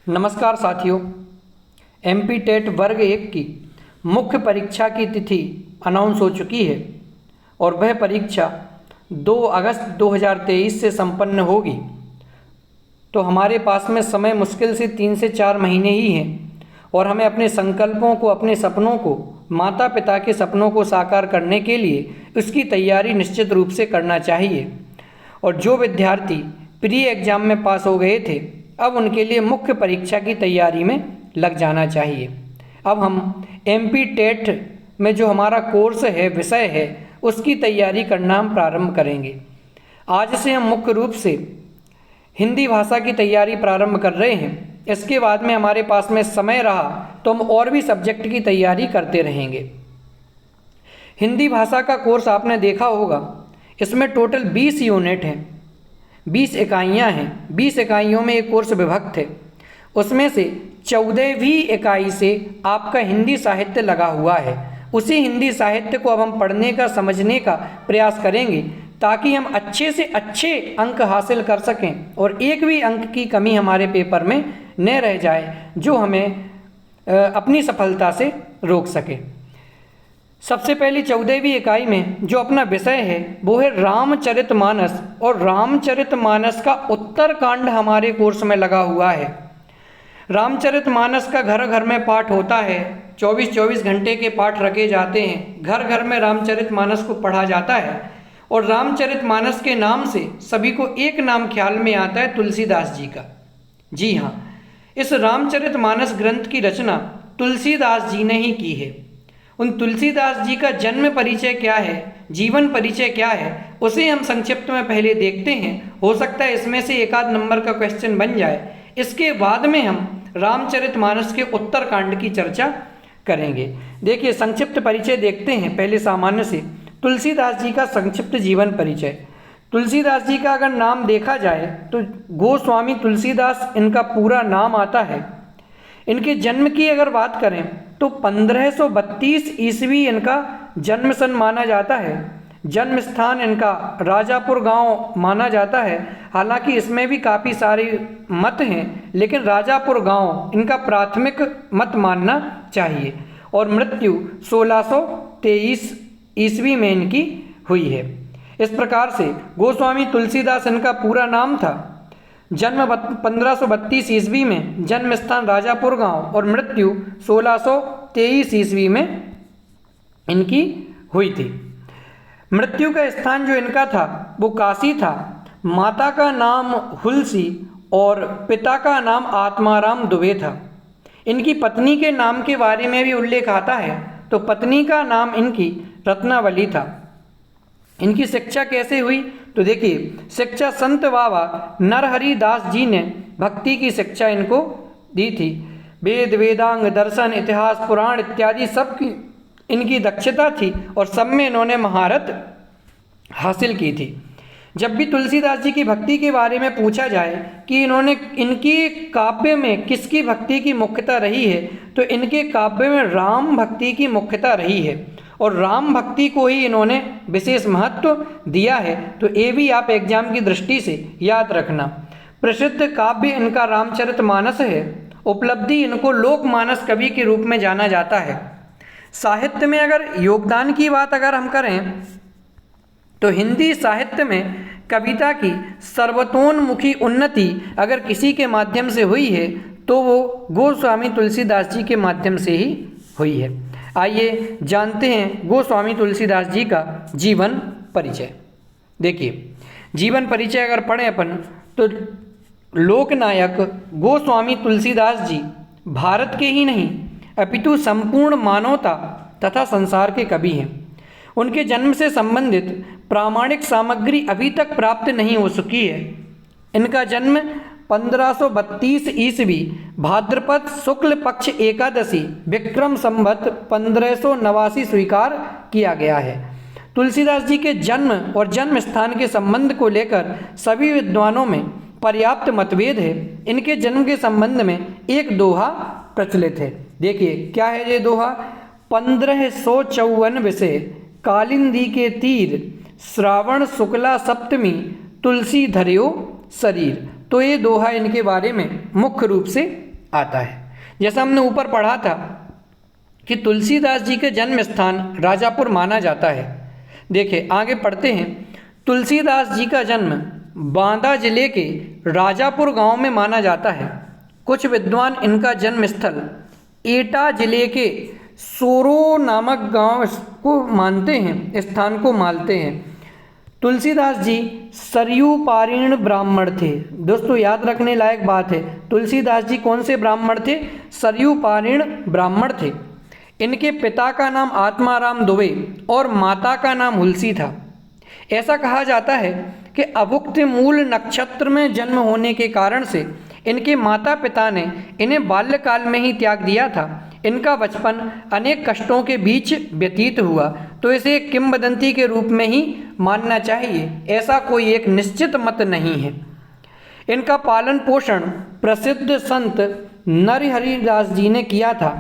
नमस्कार साथियों। MP TET वर्ग 1 की मुख्य परीक्षा की तिथि अनाउंस हो चुकी है और वह परीक्षा 2 अगस्त 2023 से संपन्न होगी। तो हमारे पास में समय मुश्किल से 3 से 4 महीने ही हैं और हमें अपने संकल्पों को, अपने सपनों को, माता पिता के सपनों को साकार करने के लिए उसकी तैयारी निश्चित रूप से करना चाहिए। और जो विद्यार्थी प्री एग्ज़ाम में पास हो गए थे, अब उनके लिए मुख्य परीक्षा की तैयारी में लग जाना चाहिए। अब हम एमपी टेट में जो हमारा कोर्स है, विषय है, उसकी तैयारी करना हम प्रारंभ करेंगे। आज से हम मुख्य रूप से हिंदी भाषा की तैयारी प्रारंभ कर रहे हैं। इसके बाद में हमारे पास में समय रहा तो हम और भी सब्जेक्ट की तैयारी करते रहेंगे। हिंदी भाषा का कोर्स आपने देखा होगा, इसमें टोटल 20 यूनिट हैं, 20 इकाइयाँ हैं। 20 इकाइयों में एक कोर्स विभक्त है। उसमें से 14वीं इकाई से आपका हिंदी साहित्य लगा हुआ है। उसी हिंदी साहित्य को अब हम पढ़ने का, समझने का प्रयास करेंगे ताकि हम अच्छे से अच्छे अंक हासिल कर सकें और एक भी अंक की कमी हमारे पेपर में न रह जाए जो हमें अपनी सफलता से रोक सके। सबसे पहली 14वीं इकाई में जो अपना विषय है वो है रामचरितमानस, और रामचरितमानस का उत्तरकांड हमारे कोर्स में लगा हुआ है। रामचरितमानस का घर घर में पाठ होता है, 24-24 घंटे के पाठ रखे जाते हैं, घर घर में रामचरितमानस को पढ़ा जाता है। और रामचरितमानस के नाम से सभी को एक नाम ख्याल में आता है, तुलसीदास जी का। जी हाँ, इस रामचरितमानस ग्रंथ की रचना तुलसीदास जी ने ही की है। उन तुलसीदास जी का जन्म परिचय क्या है, जीवन परिचय क्या है, उसे हम संक्षिप्त में पहले देखते हैं। हो सकता है इसमें से एक आध नंबर का क्वेश्चन बन जाए। इसके बाद में हम रामचरितमानस के उत्तरकांड की चर्चा करेंगे। देखिए, संक्षिप्त परिचय देखते हैं पहले सामान्य से। तुलसीदास जी का संक्षिप्त जीवन परिचय। तुलसीदास जी का अगर नाम देखा जाए तो गोस्वामी तुलसीदास इनका पूरा नाम आता है। इनके जन्म की अगर बात करें तो 1532 ईस्वी इनका जन्म सन माना जाता है। जन्म स्थान इनका राजापुर गांव माना जाता है। हालांकि इसमें भी काफ़ी सारे मत हैं, लेकिन राजापुर गांव इनका प्राथमिक मत मानना चाहिए। और मृत्यु 1623 ईस्वी में इनकी हुई है। इस प्रकार से गोस्वामी तुलसीदास इनका पूरा नाम था। जन्म 1532 ईस्वी में, जन्म स्थान राजापुर गांव, और मृत्यु 1623 ईस्वी में इनकी हुई थी। मृत्यु का स्थान जो इनका था वो काशी था। माता का नाम हुलसी और पिता का नाम आत्माराम दुबे था। इनकी पत्नी के नाम के बारे में भी उल्लेख आता है, तो पत्नी का नाम इनकी रत्नावली था। इनकी शिक्षा कैसे हुई तो देखिए, शिक्षा संत बाबा नरहरि दास जी ने भक्ति की शिक्षा इनको दी थी। वेद, वेदांग, दर्शन, इतिहास, पुराण इत्यादि सब की इनकी दक्षता थी और सब में इन्होंने महारत हासिल की थी। जब भी तुलसीदास जी की भक्ति के बारे में पूछा जाए कि इनकी काव्य में किसकी भक्ति की मुख्यता रही है, तो इनके काव्य में राम भक्ति की मुख्यता रही है और राम भक्ति को ही इन्होंने विशेष महत्व दिया है। तो ये भी आप एग्जाम की दृष्टि से याद रखना। प्रसिद्ध काव्य इनका रामचरितमानस है। उपलब्धि इनको लोकमानस कवि के रूप में जाना जाता है। साहित्य में अगर योगदान की बात अगर हम करें तो हिंदी साहित्य में कविता की सर्वतोन्मुखी उन्नति अगर किसी के माध्यम से हुई है तो वो गोस्वामी तुलसीदास जी के माध्यम से ही हुई है। आइए जानते हैं गोस्वामी तुलसीदास जी का जीवन परिचय। देखिए, जीवन परिचय अगर पढ़ें अपन तो लोकनायक गोस्वामी तुलसीदास जी भारत के ही नहीं अपितु संपूर्ण मानवता तथा संसार के कवि हैं। उनके जन्म से संबंधित प्रामाणिक सामग्री अभी तक प्राप्त नहीं हो सकी है। इनका जन्म 1532 ईस्वी भाद्रपद शुक्ल पक्ष एकादशी विक्रम संवत 1589 स्वीकार किया गया है। तुलसीदास जी के जन्म और जन्म स्थान के संबंध को लेकर सभी विद्वानों में पर्याप्त मतभेद है। इनके जन्म के संबंध में एक दोहा प्रचलित है। देखिए क्या है ये दोहा। 1554 विषय कालिंदी के तीर, श्रावण शुक्ला सप्तमी तुलसी धर्यो शरीर। तो ये दोहा इनके बारे में मुख्य रूप से आता है। जैसा हमने ऊपर पढ़ा था कि तुलसीदास जी के जन्म स्थान राजापुर माना जाता है। देखिए आगे पढ़ते हैं। तुलसीदास जी का जन्म बांदा जिले के राजापुर गांव में माना जाता है। कुछ विद्वान इनका जन्म स्थल एटा जिले के सोरो नामक गांव को मानते हैं, स्थान को मानते हैं। तुलसीदास जी सरयू पारीण ब्राह्मण थे। दोस्तों याद रखने लायक बात है, तुलसीदास जी कौन से ब्राह्मण थे? सरयू पारीण ब्राह्मण थे। इनके पिता का नाम आत्माराम दुबे और माता का नाम हुलसी था। ऐसा कहा जाता है कि अभुक्त मूल नक्षत्र में जन्म होने के कारण से इनके माता पिता ने इन्हें बाल्यकाल में ही त्याग दिया था। इनका बचपन अनेक कष्टों के बीच व्यतीत हुआ, तो इसे एक किंवदंती के रूप में ही मानना चाहिए, ऐसा कोई एक निश्चित मत नहीं है। इनका पालन पोषण प्रसिद्ध संत नरहरिदास जी ने किया था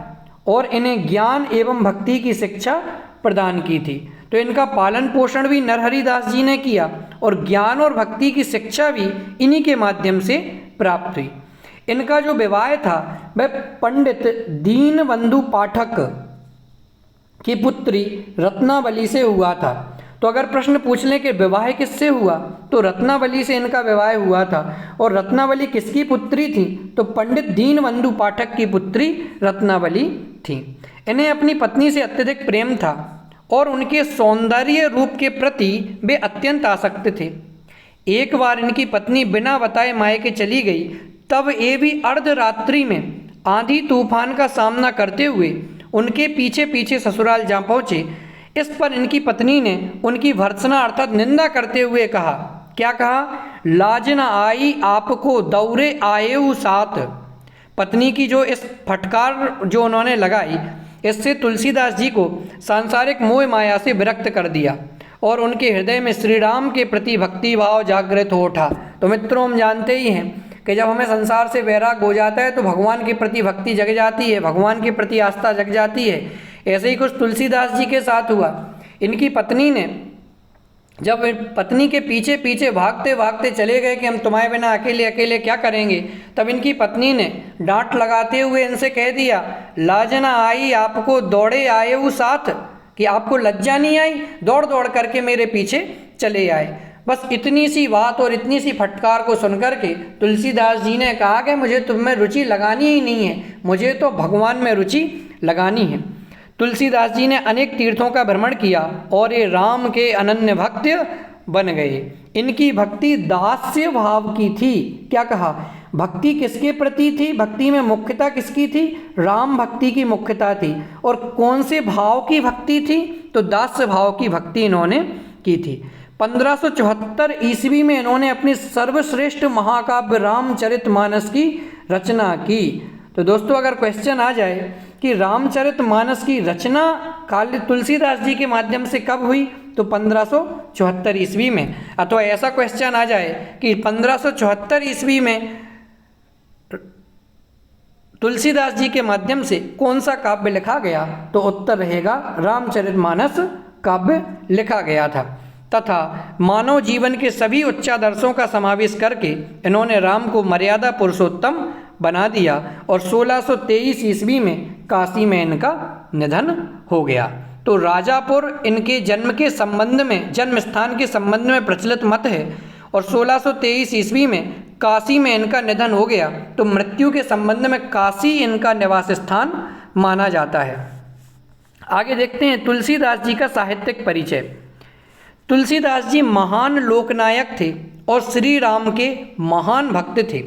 और इन्हें ज्ञान एवं भक्ति की शिक्षा प्रदान की थी। तो इनका पालन पोषण भी नरहरिदास जी ने किया और ज्ञान और भक्ति की शिक्षा भी इन्हीं के माध्यम से प्राप्त हुई। इनका जो विवाह था वह पंडित दीनबंधु पाठक की पुत्री रत्नावली से हुआ था। तो अगर प्रश्न पूछ लें कि विवाह किससे हुआ, तो रत्नावली से इनका विवाह हुआ था। और रत्नावली किसकी पुत्री थी? तो पंडित दीनबंधु पाठक की पुत्री रत्नावली थी। इन्हें अपनी पत्नी से अत्यधिक प्रेम था और उनके सौंदर्य रूप के प्रति वे अत्यंत आसक्त थे। एक बार इनकी पत्नी बिना बताए मायके चली गई, तब ये भी अर्धरात्रि में आंधी तूफान का सामना करते हुए उनके पीछे पीछे ससुराल जा पहुँचे। इस पर इनकी पत्नी ने उनकी भर्त्सना अर्थात निंदा करते हुए कहा, क्या कहा? लाज न आई आपको दौरे आएऊ साथ। पत्नी की जो इस फटकार जो उन्होंने लगाई, इससे तुलसीदास जी को सांसारिक मोह माया से विरक्त कर दिया और उनके हृदय में श्री राम के प्रति भक्ति भाव जागृत हो उठा। तो मित्रों हम जानते ही हैं कि जब हमें संसार से वैराग हो जाता है तो भगवान के प्रति भक्ति जग जाती है, भगवान के प्रति आस्था जग जाती है। ऐसे ही कुछ तुलसीदास जी के साथ हुआ। इनकी पत्नी ने जब पत्नी के पीछे पीछे भागते भागते चले गए कि हम तुम्हारे बिना अकेले अकेले क्या करेंगे, तब इनकी पत्नी ने डांट लगाते हुए इनसे कह दिया, लाज ना आई आपको दौड़े आए वो साथ, कि आपको लज्जा नहीं आई, दौड़ दौड़ करके मेरे पीछे चले आए। बस इतनी सी बात और इतनी सी फटकार को सुनकर के तुलसीदास जी ने कहा कि मुझे तुम में रुचि लगानी ही नहीं है, मुझे तो भगवान में रुचि लगानी है। तुलसीदास जी ने अनेक तीर्थों का भ्रमण किया और ये राम के अनन्य भक्त बन गए। इनकी भक्ति दास्य भाव की थी। क्या कहा? भक्ति किसके प्रति थी? भक्ति में मुख्यता किसकी थी? राम भक्ति की मुख्यता थी। और कौन से भाव की भक्ति थी? तो दास्य भाव की भक्ति इन्होंने की थी। 1574 ईस्वी में इन्होंने अपनी सर्वश्रेष्ठ महाकाव्य रामचरितमानस की रचना की। तो दोस्तों अगर क्वेश्चन आ जाए कि रामचरितमानस की रचना काली तुलसीदास जी के माध्यम से कब हुई, तो 1574 ईस्वी में। अथवा ऐसा क्वेश्चन आ जाए कि 1574 ईस्वी में तुलसीदास जी के माध्यम से कौन सा काव्य लिखा गया, तो उत्तर रहेगा रामचरितमानस काव्य लिखा गया था। तथा मानव जीवन के सभी उच्चादर्शों का समावेश करके इन्होंने राम को मर्यादा पुरुषोत्तम बना दिया और 1623 ईस्वी में काशी में इनका निधन हो गया। तो राजापुर इनके जन्म के संबंध में, जन्म स्थान के संबंध में प्रचलित मत है और 1623 ईस्वी में काशी में इनका निधन हो गया। तो मृत्यु के संबंध में काशी इनका निवास स्थान माना जाता है। आगे देखते हैं तुलसीदास जी का साहित्यिक परिचय। तुलसीदास जी महान लोकनायक थे और श्री राम के महान भक्त थे।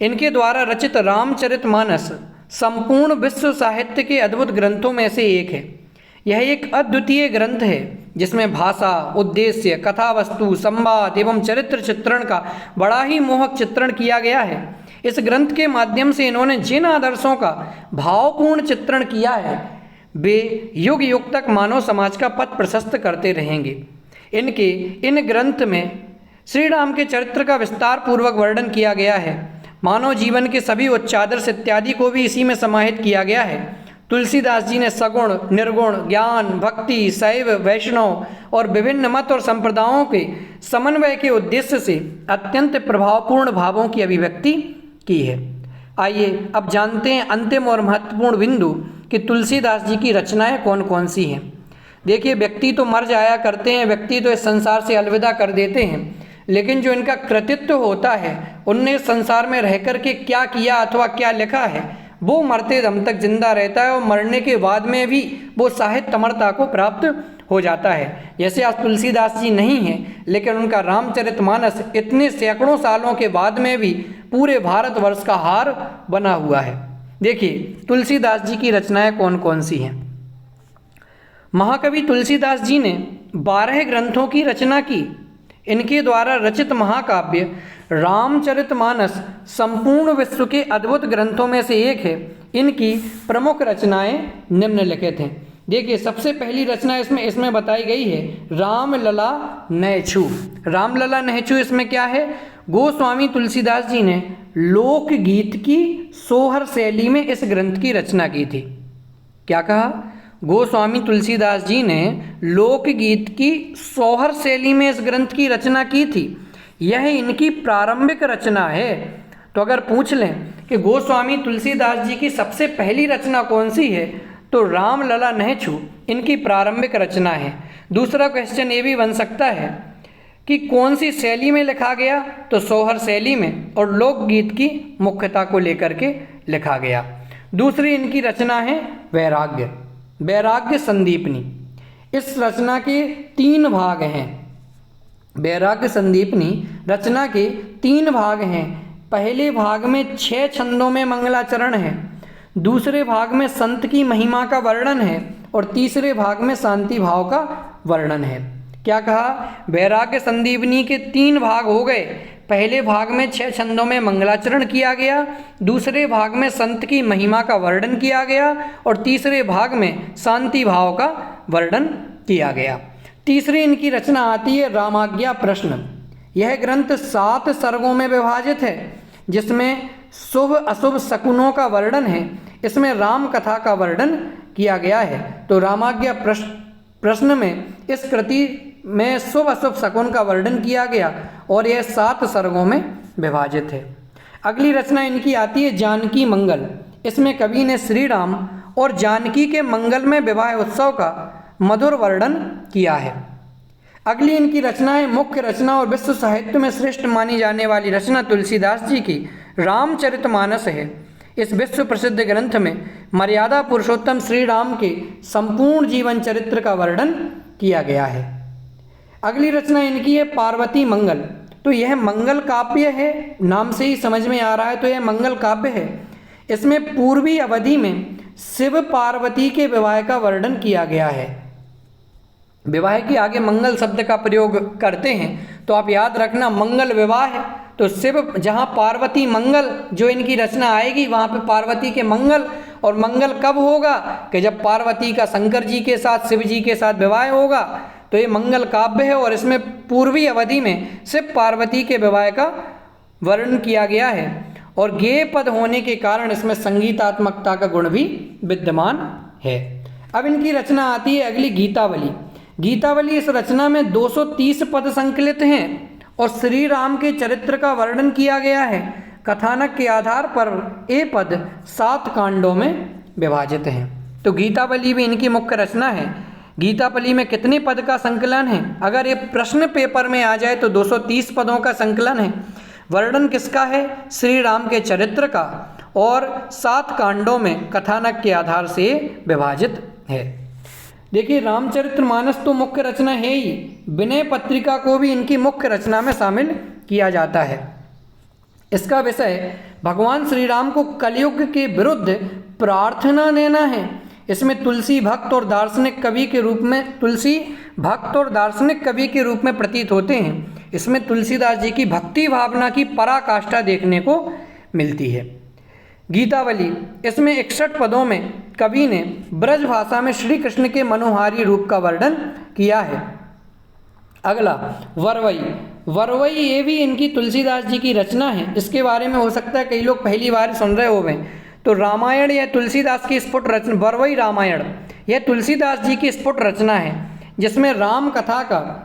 इनके द्वारा रचित रामचरितमानस संपूर्ण विश्व साहित्य के अद्भुत ग्रंथों में से एक है। यह एक अद्वितीय ग्रंथ है जिसमें भाषा, उद्देश्य, कथा वस्तु, संवाद एवं चरित्र चित्रण का बड़ा ही मोहक चित्रण किया गया है। इस ग्रंथ के माध्यम से इन्होंने जिन आदर्शों का भावपूर्ण चित्रण किया है वे युग युग तक मानव समाज का पथ प्रशस्त करते रहेंगे। इनके इन ग्रंथ में श्री राम के चरित्र का विस्तार पूर्वक वर्णन किया गया है। मानव जीवन के सभी उच्चादर्श इत्यादि को भी इसी में समाहित किया गया है। तुलसीदास जी ने सगुण, निर्गुण, ज्ञान, भक्ति, शैव, वैष्णव और विभिन्न मत और संप्रदायों के समन्वय के उद्देश्य से अत्यंत प्रभावपूर्ण भावों की अभिव्यक्ति की है। आइए अब जानते हैं अंतिम और महत्वपूर्ण बिंदु कि तुलसीदास जी की रचनाएं कौन कौन सी हैं। देखिए, व्यक्ति तो मर जाया करते हैं, व्यक्ति तो इस संसार से अलविदा कर देते हैं, लेकिन जो इनका कृतित्व होता है, उनने इस संसार में रह कर के क्या किया अथवा क्या लिखा है, वो मरते दम तक जिंदा रहता है और मरने के बाद में भी वो साहित्य अमरता को प्राप्त हो जाता है। जैसे आज तुलसीदास जी नहीं हैं, लेकिन उनका रामचरितमानस इतने सैकड़ों सालों के बाद में भी पूरे भारतवर्ष का हार बना हुआ है। देखिए, तुलसीदास जी की रचनाएं कौन कौन सी हैं। महाकवि तुलसीदास जी ने 12 ग्रंथों की रचना की। इनके द्वारा रचित महाकाव्य रामचरितमानस संपूर्ण विश्व के अद्भुत ग्रंथों में से एक है। इनकी प्रमुख रचनाएं निम्नलिखित हैं। देखिए, सबसे पहली रचना इसमें बताई गई है रामलला नैछू। रामलला नैछू इसमें क्या है, गोस्वामी तुलसीदास जी ने लोकगीत की सोहर शैली में इस ग्रंथ की रचना की थी। क्या कहा, गोस्वामी तुलसीदास जी ने लोकगीत की सोहर शैली में इस ग्रंथ की रचना की थी। यह इनकी प्रारंभिक रचना है। तो अगर पूछ लें कि गोस्वामी तुलसीदास जी की सबसे पहली रचना कौन सी है, तो रामलला नैछू इनकी प्रारंभिक रचना है। दूसरा क्वेश्चन ये भी बन सकता है कि कौन सी शैली में लिखा गया, तो सोहर शैली में, और लोकगीत की मुख्यता को लेकर के लिखा गया। दूसरी इनकी रचना है वैराग्य, वैराग्य संदीपनी। इस रचना के 3 भाग हैं। वैराग्य संदीपनी रचना के 3 भाग हैं। पहले भाग में 6 छंदों में मंगलाचरण है, दूसरे भाग में संत की महिमा का वर्णन है, और तीसरे भाग में शांति भाव का वर्णन है। क्या कहा, वैराग्य संदीपनी के 3 भाग हो गए। पहले भाग में 6 छंदों में मंगलाचरण किया गया, दूसरे भाग में संत की महिमा का वर्णन किया गया, और तीसरे भाग में शांति भाव का वर्णन किया गया। तीसरी इनकी रचना आती है रामाज्ञा प्रश्न। यह ग्रंथ 7 सर्गों में विभाजित है, जिसमें शुभ अशुभ शकुनों का वर्णन है। इसमें राम कथा का वर्णन किया गया है। तो रामाज्ञा प्रश्न में इस कृति में शुभ अशुभ शकुन का वर्णन किया गया, और यह 7 सर्गों में विभाजित है। अगली रचना इनकी आती है जानकी मंगल। इसमें कवि ने श्री राम और जानकी के मंगलमय विवाह उत्सव का मधुर वर्णन किया है। अगली इनकी रचना है मुख्य रचना और विश्व साहित्य में श्रेष्ठ मानी जाने वाली रचना तुलसीदास जी की रामचरितमानस है। इस विश्व प्रसिद्ध ग्रंथ में मर्यादा पुरुषोत्तम श्री राम के संपूर्ण जीवन चरित्र का वर्णन किया गया है। अगली रचना इनकी है पार्वती मंगल। तो यह मंगल काव्य है, नाम से ही समझ में आ रहा है, तो यह मंगल काव्य है। इसमें पूर्वी अवधि में शिव पार्वती के विवाह का वर्णन किया गया है। विवाह के आगे मंगल शब्द का प्रयोग करते हैं, तो आप याद रखना मंगल विवाह है। तो शिव, जहाँ पार्वती मंगल जो इनकी रचना आएगी, वहाँ पे पार्वती के मंगल। और मंगल कब होगा कि जब पार्वती का शंकर जी के साथ, शिव जी के साथ विवाह होगा। तो ये मंगल काव्य है, और इसमें पूर्वी अवधि में शिव पार्वती के विवाह का वर्णन किया गया है, और गेय पद होने के कारण इसमें संगीतात्मकता का गुण भी विद्यमान है। अब इनकी रचना आती है अगली गीतावली। गीतावली, इस रचना में 230 पद संकलित हैं, और श्री राम के चरित्र का वर्णन किया गया है। कथानक के आधार पर ये पद 7 कांडों में विभाजित हैं। तो गीतावली भी इनकी मुख्य रचना है। गीतावली में कितने पद का संकलन है, अगर ये प्रश्न पेपर में आ जाए तो 230 पदों का संकलन है। वर्णन किसका है, श्री राम के चरित्र का, और 7 कांडों में कथानक के आधार से विभाजित है। देखिए, रामचरितमानस तो मुख्य रचना है ही, विनय पत्रिका को भी इनकी मुख्य रचना में शामिल किया जाता है। इसका विषय भगवान श्री राम को कलयुग के विरुद्ध प्रार्थना देना है। इसमें तुलसी भक्त और दार्शनिक कवि के रूप में प्रतीत होते हैं। इसमें तुलसीदास जी की भक्ति भावना की पराकाष्ठा देखने को मिलती है। गीतावली, इसमें 61 पदों में कवि ने ब्रज भाषा में श्री कृष्ण के मनोहारी रूप का वर्णन किया है। अगला वरवई। वरवई ये भी इनकी तुलसीदास जी की रचना है। इसके बारे में हो सकता है कई लोग पहली बार सुन रहे होंगे। तो रामायण यह तुलसीदास की स्फुट रचना, वरवई रामायण यह तुलसीदास जी की स्फुट रचना है, जिसमें राम कथा का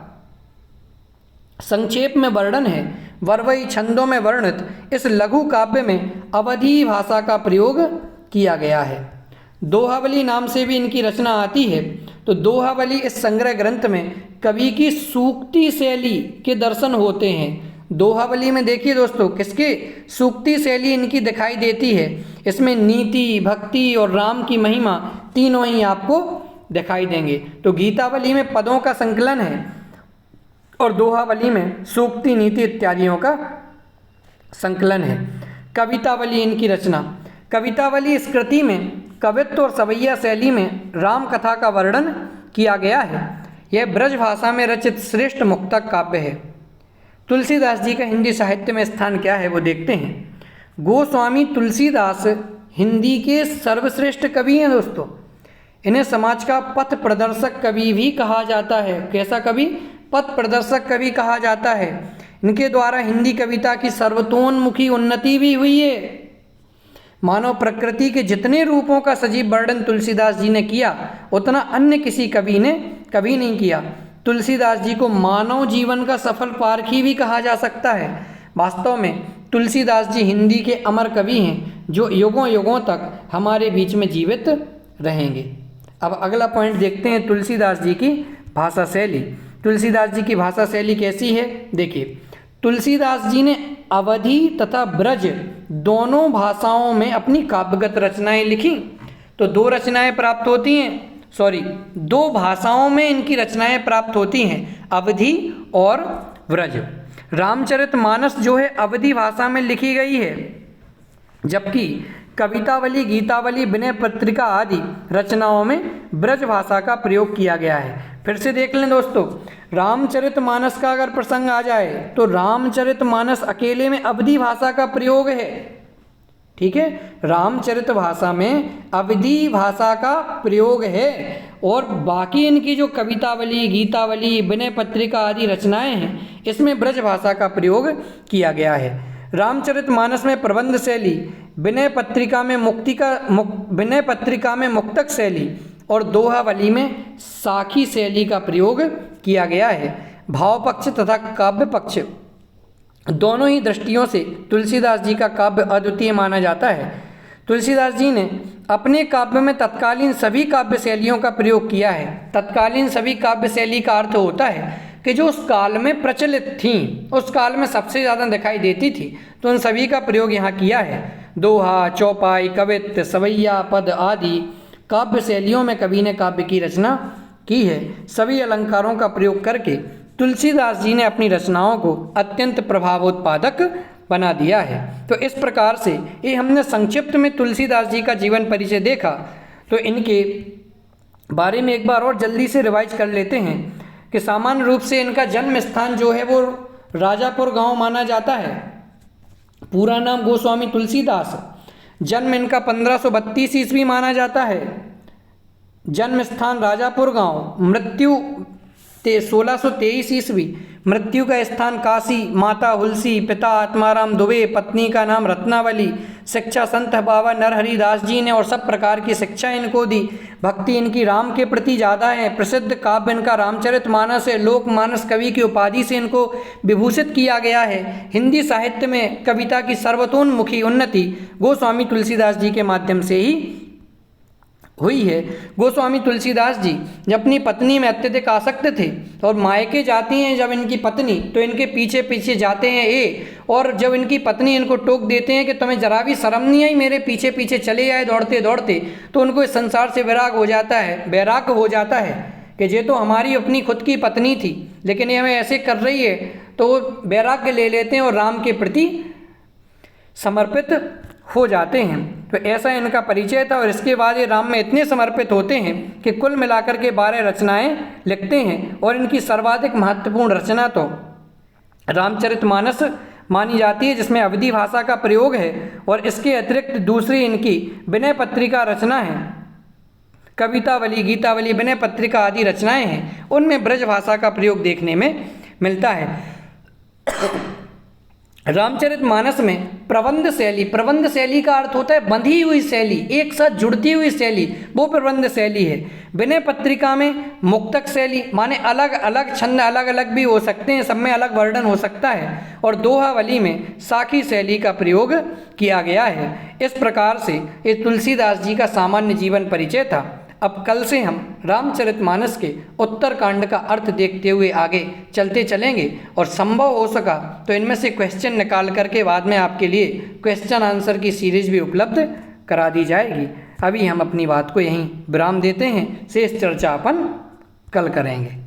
संक्षेप में वर्णन है। वरवई छंदों में वर्णित इस लघु काव्य में अवधी भाषा का प्रयोग किया गया है। दोहावली नाम से भी इनकी रचना आती है। तो दोहावली इस संग्रह ग्रंथ में कवि की सूक्ति शैली के दर्शन होते हैं। दोहावली में देखिए दोस्तों किसकी सूक्ति शैली इनकी दिखाई देती है। इसमें नीति, भक्ति और राम की महिमा तीनों ही आपको दिखाई देंगे। तो गीतावली में पदों का संकलन है और दोहावली में सूक्ति, नीति इत्यादियों का संकलन है। कवितावली इनकी रचना। कवितावली इस कृति में कवित्व और सवैया शैली में राम कथा का वर्णन किया गया है। यह ब्रज भाषा में रचित श्रेष्ठ मुक्तक काव्य है। तुलसीदास जी का हिंदी साहित्य में स्थान क्या है वो देखते हैं। गोस्वामी तुलसीदास हिंदी के सर्वश्रेष्ठ कवि हैं दोस्तों। इन्हें समाज का पथ प्रदर्शक कवि भी कहा जाता है। कैसा कवि? पथ प्रदर्शक कवि कहा जाता है। इनके द्वारा हिंदी कविता की सर्वतोन्मुखी उन्नति भी हुई है। मानव प्रकृति के जितने रूपों का सजीव वर्णन तुलसीदास जी ने किया उतना अन्य किसी कवि ने कभी नहीं किया। तुलसीदास जी को मानव जीवन का सफल पारखी भी कहा जा सकता है। वास्तव में तुलसीदास जी हिंदी के अमर कवि हैं जो युगों युगों तक हमारे बीच में जीवित रहेंगे। अब अगला पॉइंट देखते हैं, तुलसीदास जी की भाषा शैली। तुलसीदास जी की भाषा शैली कैसी है देखिए। तुलसीदास जी ने अवधी तथा ब्रज दोनों भाषाओं में अपनी काव्यगत रचनाएं लिखी। तो दो रचनाएं प्राप्त होती हैं, दो भाषाओं में इनकी रचनाएं प्राप्त होती हैं, अवधी और ब्रज। रामचरितमानस जो है अवधी भाषा में लिखी गई है, जबकि कवितावली, गीतावली, विनय पत्रिका आदि रचनाओं में ब्रज भाषा का प्रयोग किया गया है। फिर से देख लें दोस्तों, रामचरितमानस का अगर प्रसंग आ जाए तो रामचरितमानस अकेले में अवधी भाषा का प्रयोग है। ठीक है, रामचरित भाषा में अवधी भाषा का प्रयोग है और बाकी इनकी जो कवितावली, गीतावली, विनय पत्रिका आदि रचनाएं हैं इसमें ब्रज भाषा का प्रयोग किया गया है। रामचरितमानस में प्रबंध शैली, विनय पत्रिका में मुक्तक शैली और दोहावली में साखी शैली का प्रयोग किया गया है। भाव पक्ष तथा काव्य पक्ष दोनों ही दृष्टियों से तुलसीदास जी का काव्य अद्वितीय माना जाता है। तुलसीदास जी ने अपने काव्य में तत्कालीन सभी काव्य शैलियों का प्रयोग किया है। तत्कालीन सभी काव्य शैली का अर्थ होता है कि जो उस काल में प्रचलित थीं, उस काल में सबसे ज़्यादा दिखाई देती थी, तो उन सभी का प्रयोग यहाँ किया है। दोहा, चौपाई, कवित्व, सवैया, पद आदि काव्य शैलियों में कवि ने काव्य की रचना की है। सभी अलंकारों का प्रयोग करके तुलसीदास जी ने अपनी रचनाओं को अत्यंत प्रभावोत्पादक बना दिया है। तो इस प्रकार से ये हमने संक्षिप्त में तुलसीदास जी का जीवन परिचय देखा। तो इनके बारे में एक बार और जल्दी से रिवाइज कर लेते हैं कि सामान्य रूप से इनका जन्म स्थान जो है वो राजापुर गांव माना जाता है। पूरा नाम गोस्वामी तुलसीदास। जन्म इनका 1532 ईस्वी माना जाता है। जन्म स्थान राजापुर गांव। मृत्यु 1623 ईस्वी। मृत्यु का स्थान काशी। माता हुलसी, पिता आत्माराम दुबे, पत्नी का नाम रत्नावली। शिक्षा संत बाबा नरहरिदास जी ने और सब प्रकार की शिक्षा इनको दी। भक्ति इनकी राम के प्रति ज़्यादा है। प्रसिद्ध काव्य इनका रामचरितमानस है। लोकमानस कवि की उपाधि से इनको विभूषित किया गया है। हिंदी साहित्य में कविता की सर्वतोन्मुखी उन्नति गोस्वामी तुलसीदास जी के माध्यम से ही हुई है। गोस्वामी तुलसीदास जी जब अपनी पत्नी में अत्यधिक आसक्त थे और मायके जाती हैं जब इनकी पत्नी, तो इनके पीछे पीछे जाते हैं ये, और जब इनकी पत्नी इनको टोक देते हैं कि तुम्हें जरा भी शर्म नहीं आई, मेरे पीछे पीछे चले आए दौड़ते दौड़ते, तो उनको इस संसार से वैराग हो जाता है कि ये तो हमारी अपनी खुद की पत्नी थी, लेकिन ये हमें ऐसे कर रही है, तो वो वैराग्य ले लेते हैं और राम के प्रति समर्पित हो जाते हैं। तो ऐसा इनका परिचय था और इसके बाद ये राम में इतने समर्पित होते हैं कि कुल मिलाकर के 12 रचनाएं लिखते हैं और इनकी सर्वाधिक महत्वपूर्ण रचना तो रामचरितमानस मानी जाती है, जिसमें अवधी भाषा का प्रयोग है, और इसके अतिरिक्त दूसरी इनकी विनय पत्रिका रचना है। कवितावली, गीतावली, विनय पत्रिका आदि रचनाएं हैं, उनमें ब्रज भाषा का प्रयोग देखने में मिलता है। रामचरितमानस में प्रबंध शैली का अर्थ होता है बंधी हुई शैली, एक साथ जुड़ती हुई शैली, वो प्रबंध शैली है। विनय पत्रिका में मुक्तक शैली माने अलग अलग छंद अलग अलग भी हो सकते हैं, सब में अलग वर्णन हो सकता है, और दोहावली में साखी शैली का प्रयोग किया गया है। इस प्रकार से ये तुलसीदास जी का सामान्य जीवन परिचय था। अब कल से हम रामचरितमानस के उत्तरकांड का अर्थ देखते हुए आगे चलते चलेंगे, और संभव हो सका तो इनमें से क्वेश्चन निकाल करके बाद में आपके लिए क्वेश्चन आंसर की सीरीज भी उपलब्ध करा दी जाएगी। अभी हम अपनी बात को यहीं विराम देते हैं, शेष चर्चा अपन कल करेंगे।